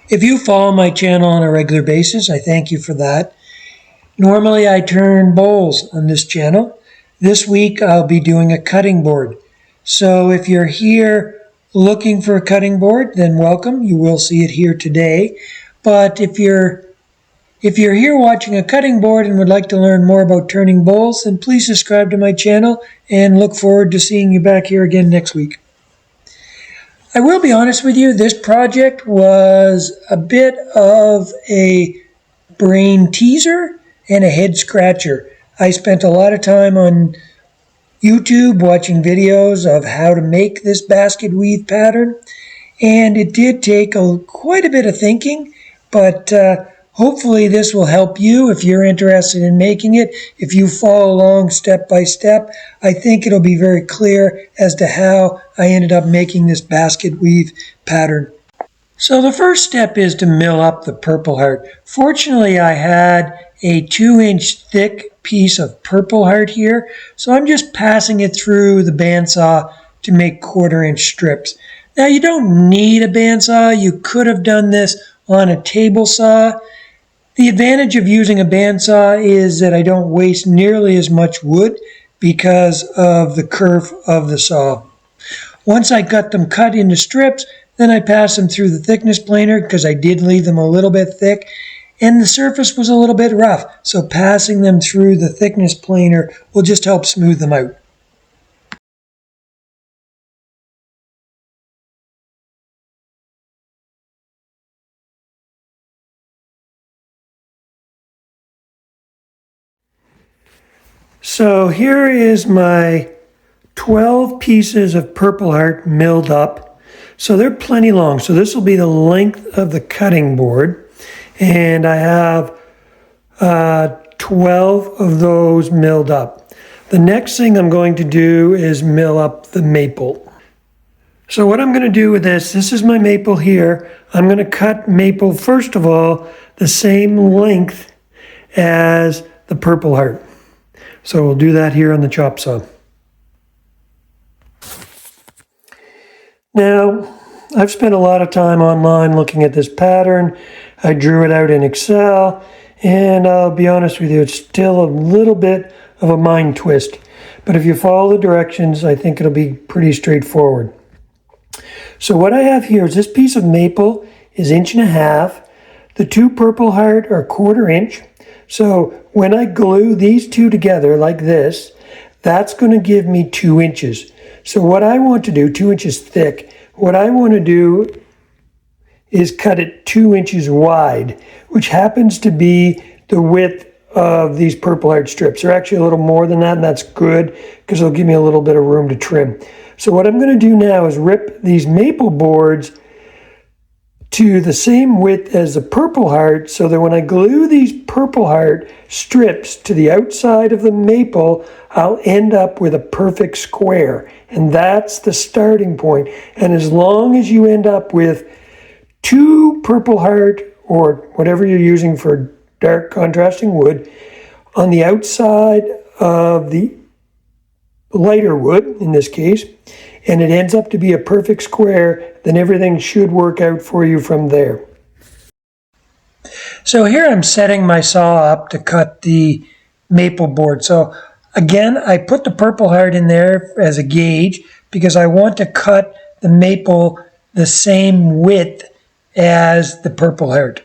If you follow my channel on a regular basis, I thank you for that. Normally I turn bowls on this channel. This week I'll be doing a cutting board. So if you're here looking for a cutting board, then welcome. You will see it here today. But if you're here watching a cutting board and would like to learn more about turning bowls, then please subscribe to my channel and look forward to seeing you back here again next week. I will be honest with you, this project was a bit of a brain teaser and a head scratcher. I spent a lot of time on YouTube watching videos of how to make this basket weave pattern, and it did take quite a bit of thinking, but hopefully this will help you if you're interested in making it. If you follow along step by step, I think it'll be very clear as to how I ended up making this basket weave pattern. So the first step is to mill up the Purple Heart. Fortunately, I had a 2-inch thick piece of Purple Heart here, so I'm just passing it through the bandsaw to make 1/4-inch strips. Now you don't need a bandsaw. You could have done this on a table saw. The advantage of using a bandsaw is that I don't waste nearly as much wood because of the curve of the saw. Once I got them cut into strips, then I passed them through the thickness planer because I did leave them a little bit thick, and the surface was a little bit rough, so passing them through the thickness planer will just help smooth them out. So here is my 12 pieces of Purple Heart milled up. So they're plenty long. So this will be the length of the cutting board. And I have 12 of those milled up. The next thing I'm going to do is mill up the maple. So what I'm going to do with this is my maple here. I'm going to cut maple, first of all, the same length as the Purple Heart. So we'll do that here on the chop saw. Now, I've spent a lot of time online looking at this pattern. I drew it out in Excel, and I'll be honest with you, it's still a little bit of a mind twist. But if you follow the directions, I think it'll be pretty straightforward. So what I have here is this piece of maple is 1.5 inches. The 2 Purple Heart are 1/4 inch. So when I glue these two together like this, that's going to give me 2 inches. So what I want to do, 2 inches thick, what I want to do is cut it 2 inches wide, which happens to be the width of these Purple Heart strips. They're actually a little more than that, and that's good because it'll give me a little bit of room to trim. So what I'm going to do now is rip these maple boards to the same width as the Purple Heart, so that when I glue these Purple Heart strips to the outside of the maple, I'll end up with a perfect square. And that's the starting point. And as long as you end up with 2 Purple Heart, or whatever you're using for dark contrasting wood, on the outside of the lighter wood, in this case, and it ends up to be a perfect square, then everything should work out for you from there. So here I'm setting my saw up to cut the maple board. So again, I put the Purple Heart in there as a gauge because I want to cut the maple the same width as the Purple Heart.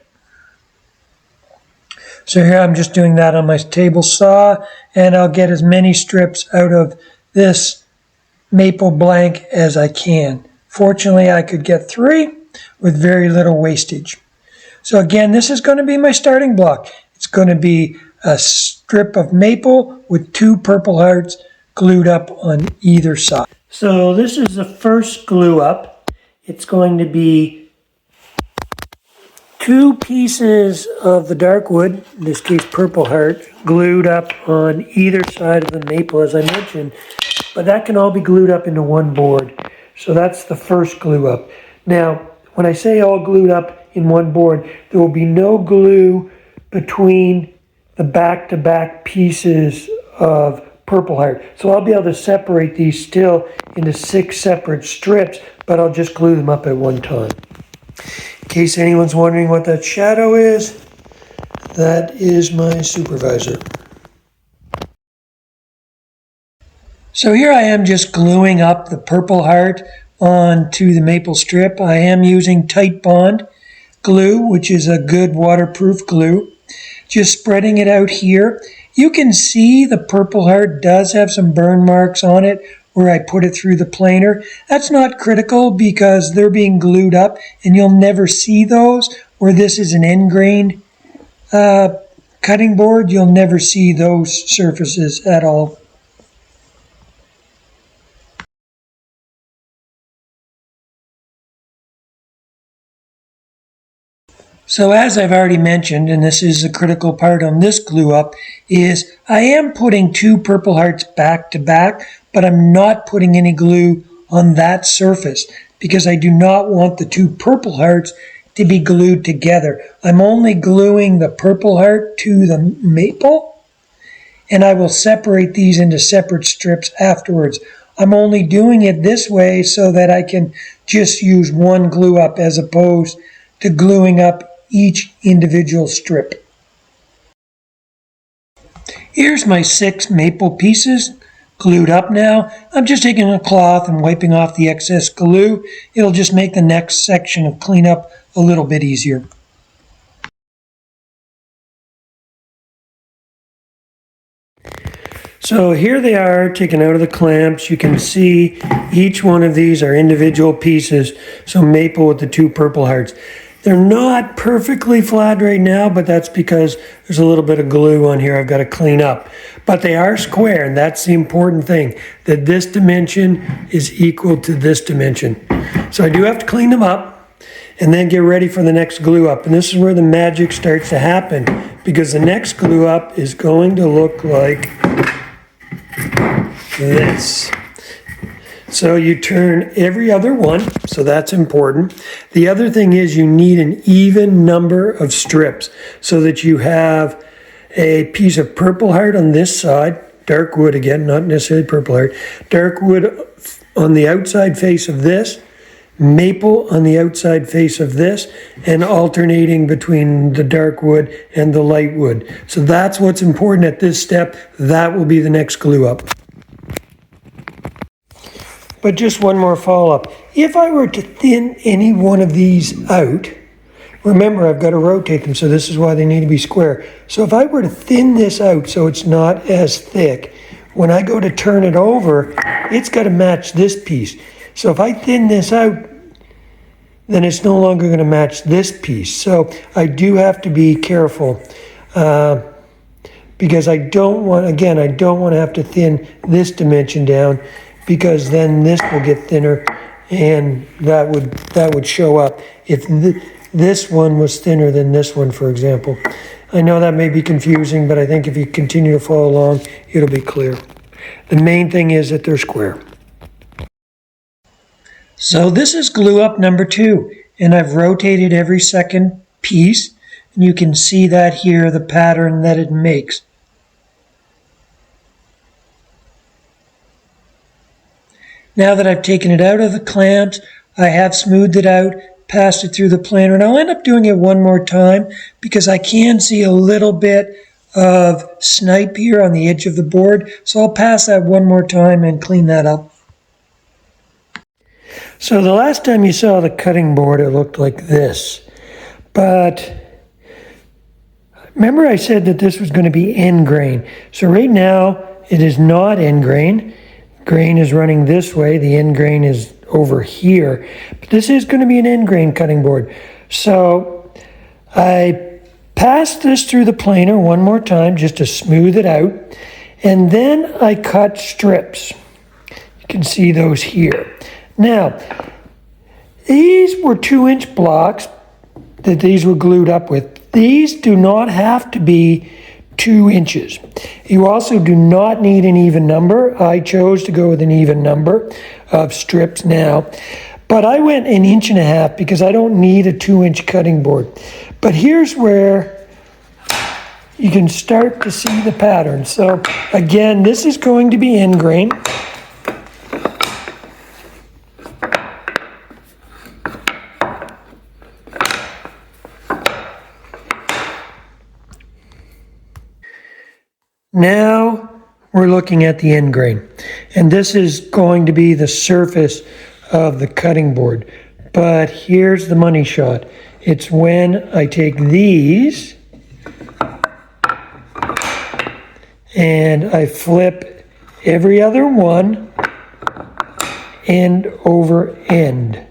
So here I'm just doing that on my table saw, and I'll get as many strips out of this maple blank as I can. Fortunately, I could get 3 with very little wastage. So again, this is going to be my starting block. It's going to be a strip of maple with 2 Purple Hearts glued up on either side. So this is the first glue up. It's going to be 2 pieces of the dark wood, in this case Purple Heart, glued up on either side of the maple, as I mentioned. But that can all be glued up into one board. So that's the first glue up. Now, when I say all glued up in one board, there will be no glue between the back-to-back pieces of Purple Heart. So I'll be able to separate these still into 6 separate strips, but I'll just glue them up at one time. In case anyone's wondering what that shadow is, that is my supervisor. So here I am just gluing up the Purple Heart onto the maple strip. I am using Tight Bond glue, which is a good waterproof glue. Just spreading it out here. You can see the Purple Heart does have some burn marks on it where I put it through the planer. That's not critical because they're being glued up and you'll never see those. Where this is an end grain cutting board, you'll never see those surfaces at all. So as I've already mentioned, and this is a critical part on this glue up, is I am putting two Purple Hearts back to back, but I'm not putting any glue on that surface because I do not want the two Purple Hearts to be glued together. I'm only gluing the Purple Heart to the maple, and I will separate these into separate strips afterwards. I'm only doing it this way so that I can just use one glue up as opposed to gluing up each individual strip. Here's my 6 maple pieces glued up now. I'm just taking a cloth and wiping off the excess glue. It'll just make the next section of cleanup a little bit easier. So here they are taken out of the clamps. You can see each one of these are individual pieces. So maple with the 2 Purple Hearts. They're not perfectly flat right now, but that's because there's a little bit of glue on here I've got to clean up. But they are square, and that's the important thing, that this dimension is equal to this dimension. So I do have to clean them up and then get ready for the next glue up. And this is where the magic starts to happen, because the next glue up is going to look like this. So you turn every other one, so that's important. The other thing is you need an even number of strips so that you have a piece of Purple Heart on this side, dark wood again, not necessarily Purple Heart, dark wood on the outside face of this, maple on the outside face of this, and alternating between the dark wood and the light wood. So that's what's important at this step. That will be the next glue up. But just one more follow-up. If I were to thin any one of these out, remember I've got to rotate them, so this is why they need to be square. So if I were to thin this out so it's not as thick, when I go to turn it over, it's got to match this piece. So if I thin this out, then it's no longer going to match this piece. So I do have to be careful because I don't want to have to thin this dimension down, because then this will get thinner and that would show up if this one was thinner than this one, for example. I know that may be confusing, but I think if you continue to follow along, it'll be clear. The main thing is that they're square. So this is glue up number 2, and I've rotated every second piece, and you can see that here, the pattern that it makes. Now that I've taken it out of the clamps, I have smoothed it out, passed it through the planer, and I'll end up doing it one more time because I can see a little bit of snipe here on the edge of the board. So I'll pass that one more time and clean that up. So the last time you saw the cutting board, it looked like this. But remember I said that this was going to be end grain. So right now it is not end grain. Grain is running this way, the end grain is over here, but this is going to be an end grain cutting board. So I passed this through the planer one more time just to smooth it out, and then I cut strips. You can see those here. Now, these were 2-inch blocks that these were glued up with. These do not have to be 2 inches. You also do not need an even number. I chose to go with an even number of strips now, but I went 1.5 inches because I don't need a 2-inch cutting board. But here's where you can start to see the pattern. So again, this is going to be end grain. Now we're looking at the end grain, and this is going to be the surface of the cutting board. But here's the money shot. It's when I take these and I flip every other one end over end.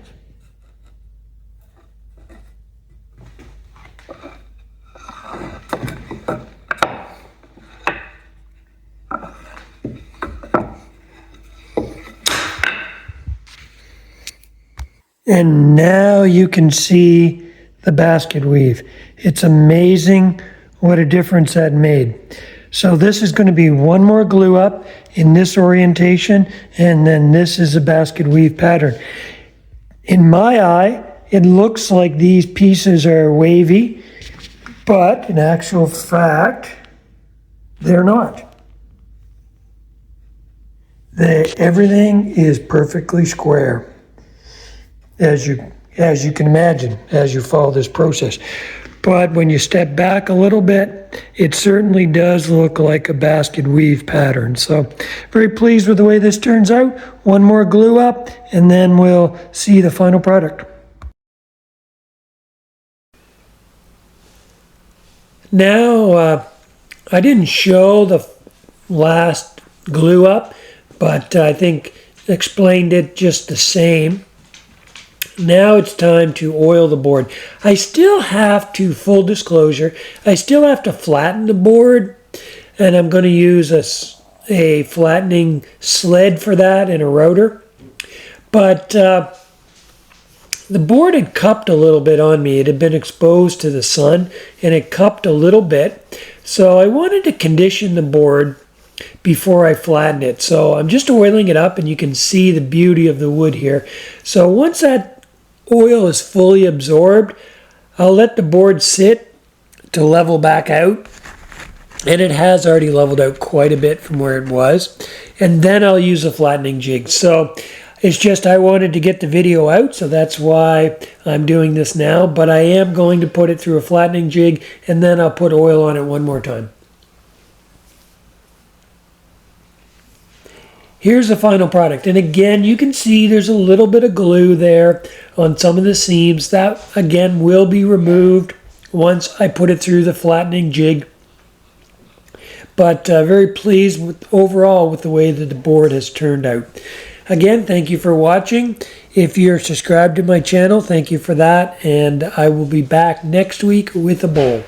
And now you can see the basket weave. It's amazing what a difference that made. So this is going to be one more glue up in this orientation, and then this is a basket weave pattern. In my eye, it looks like these pieces are wavy, but in actual fact, they're not. Everything is perfectly square, as you can imagine, as you follow this process. But when you step back a little bit, it certainly does look like a basket weave pattern. So very pleased with the way this turns out. One more glue up, and then we'll see the final product. Now, I didn't show the last glue up, but I think explained it just the same. Now it's time to oil the board. I still have to, full disclosure, I still have to flatten the board, and I'm going to use a flattening sled for that and a router. But the board had cupped a little bit on me. It had been exposed to the sun, and it cupped a little bit. So I wanted to condition the board before I flatten it. So I'm just oiling it up, and you can see the beauty of the wood here. So once that oil is fully absorbed, I'll let the board sit to level back out, and it has already leveled out quite a bit from where it was, and then I'll use a flattening jig. So it's just I wanted to get the video out, so that's why I'm doing this now, but I am going to put it through a flattening jig, and then I'll put oil on it one more time. Here's the final product, and again you can see there's a little bit of glue there on some of the seams. That again will be removed once I put it through the flattening jig, but very pleased with overall with the way that the board has turned out. Again, thank you for watching. If you're subscribed to my channel, thank you for that, and I will be back next week with a bowl.